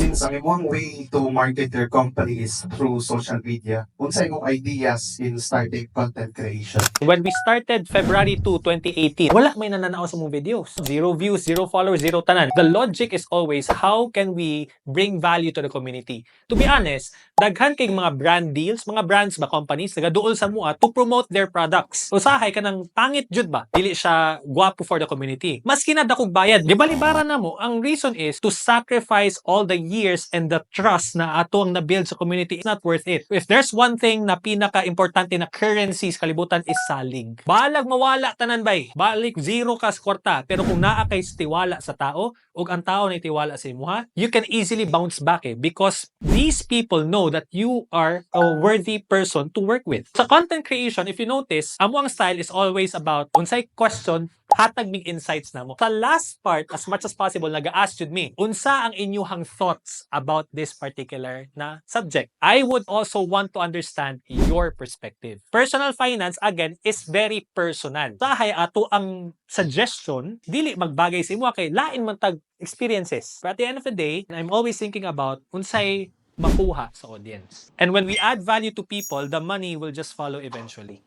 Since ang imong way to market your company is through social media, unsa imong ideas in starting content creation? When we started February 2, 2018, wala may nananaw sa mong videos. 0 views, 0 followers, 0 tanan. The logic is always, how can we bring value to the community? To be honest, daghan kay mga brand deals, mga brands ba, companies, nagaduol sa mua to promote their products. Usahay ka ng pangit jud ba? Dili siya guwapo for the community. Maski na dakog bayad, gibalibara na mo, ang reason is to sacrifice all the years and the trust na ato ang na-build sa community is not worth it. If there's one thing na pinaka-importante na currency sa kalibutan is salig. Balag mawala tanan bay. Balik zero ka sa kwarta. Pero kung naa kay tiwala sa tao, ug ang tao na tiwala sa imuha, you can easily bounce back because these people know that you are a worthy person to work with. Sa content creation, if you notice, amo ang style is always about unsay question hatag mig insights na mo. Sa last part, as much as possible, nag-ask jud me, unsa ang inyuhang thoughts about this particular na subject? I would also want to understand your perspective. Personal finance, again, is very personal. Sahay ato ang suggestion, dili magbagay sa imo kay lain man tag experiences. But at the end of the day, I'm always thinking about unsay makuha sa audience. And when we add value to people, the money will just follow eventually.